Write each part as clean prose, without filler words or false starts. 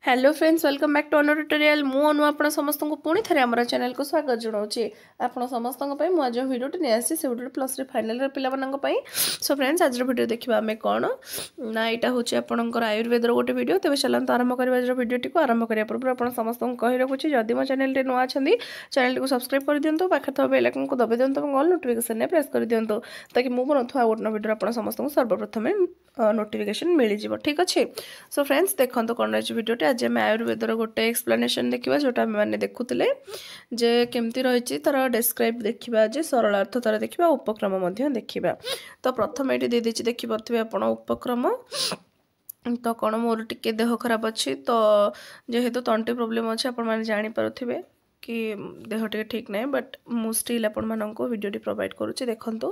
Hello friends welcome back to another tutorial मु अनु आपण समस्त को पुणी थे आम चैनल को स्वागत जनाऊँगी आप समस्त मुझे जो भिडियो नहीं आसी से भिडियो प्लस 3 फाइनल पे सो फ्रेंड्स आज भिडियो देखा आम कौन ना यहाँ हूँ आपंकर आयुर्वेदर गोटे भिडियो तेज चलते आरंभ कर भिडियो को आरंभ करने पूर्व आप समस्त कही रखुच्छी जदि मो चैनल नुआ अच्छा चैनल को सब्सक्राइब कर दिखाँ पाखे बेल आइकन को दबाई दिखाँ और ऑल नोटिफिकेशन प्रेस कर दिखाँ ताकि मुझे बनता गोटे भिडियो आप समस्त सर्वप्रथम नोटिफिकेशन मिल जाए ठीक अच्छे। सो फ्रेंड्स देखो कौन रही भिडियोटे आज आम आयुर्वेदर गोटे एक्सप्लेनेशन देखा जोटा मैंने देखुले जे केमती रही तार डेस्क्राइब देखा जे सरलार्थ तार देखा उपक्रम देखा। तो प्रथम ये दे देती देखिपे आप उपक्रम तो कौन मोर टिके देह खराब अच्छी तो जेहेतु तंटी प्रोब्लेम अच्छे आपने जानीपे कि देह टे ठीक ना बट मु स्टिल आपण भिडियो प्रोवाइड करुच्चे देखूँ।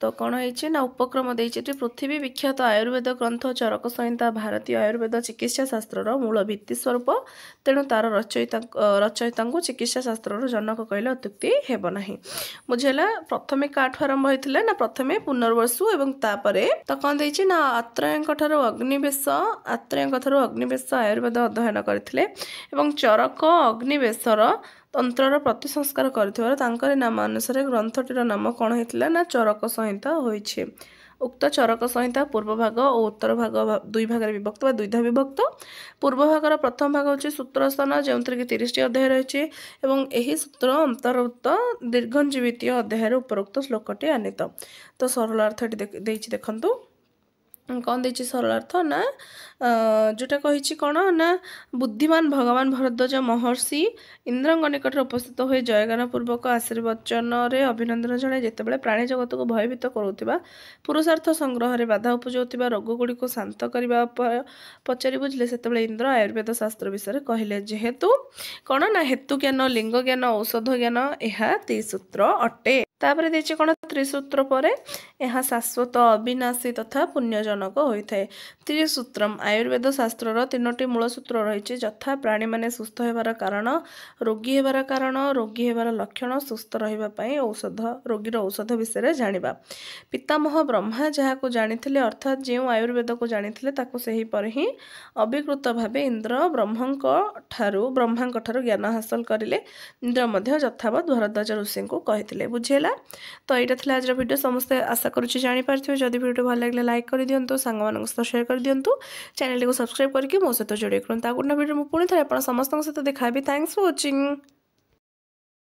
तो कौन है ना उपक्रम देती पृथ्वी विख्यात आयुर्वेद ग्रंथ चरक संहिता भारतीय आयुर्वेद चिकित्सा शास्त्र मूल भित्ति स्वरूप तेणु तार रचयिता चिकित्सा शास्त्र जनक कहले अत्युक्ति हेबना बुझेगा। प्रथमे काठू आरंभ होता ना प्रथमे पुनर्वसु एवं तापरे तो कौन देती ना आत्रेय अग्निवेश आयुर्वेद अध्ययन करते चरक अग्निवेशर तंत्र प्रतिसंस्कार कर नाम अनुसार ग्रंथटीर नाम कौन होता ना चरक संहिता होइछे। उक्त चरक संहिता पूर्व भाग और उत्तर भाग दुई भाग विभक्त व द्विधा विभक्त। पूर्व भागर प्रथम भाग हूँ सूत्रस्थान जो कि 30 अध्याय रही है सूत्र अंतर्भुक्त दीर्घजीवित अध्याय उपरोक्त श्लोकटी आनीत। तो सरलार्थ देखु कौन देती सरलार्थ ना जोटा कही कौन ना बुद्धिमान भगवान भरद्वाज महर्षि इंद्रंग निकट उपस्थित हुए जयगान पूर्वक आशीर्वचन अभिनंदन जनाए जितेबाला प्राणी जगत को भयभीत करुवा पुरुषार्थ संग्रह में बाधा उपजाऊा रोग गुड़ी को शांत करने पचारि बुझे से इंद्र आयुर्वेद शास्त्र विषय कहले जेहेतु कौन ना हेतु ज्ञान लिंग ज्ञान औषध ज्ञान यह त्रिसूत्र अटे। तापर देखिए कौन त्रिसूत्र पर यह शाश्वत अविनाशी तथा पुण्यजनक होता है। त्रिसूत्रम आयुर्वेद शास्त्र तीनोटी मूल सूत्र रही यथा प्राणी माने सुस्थ होबार कारण रोगी होबार कारण रोगी होबार लक्षण सुस्थ रही औषध रोगीर औषध विषय जानिबा। पितामह ब्रह्मा जहाँ जानी अर्थात जो आयुर्वेद को जानी पर ही अभिकृत भाव इंद्र ब्रह्मा ज्ञान हासिल करें। इंद्र यथावत भरद्वाज ऋषि को कहते बुझेगा। तो यहाँ था आज वीडियो समस्ते आशा करुच्ची जापारे जब वीडियो भल लगे लाइक कर दिंतु सांग सहित शेयर कर दिंतु चैनल को सब्सक्राइब करके मो सहित जोड़े करूँ गोटे वीडियो पुणी थे आप समस्त सहित देखा। Thanks for watching.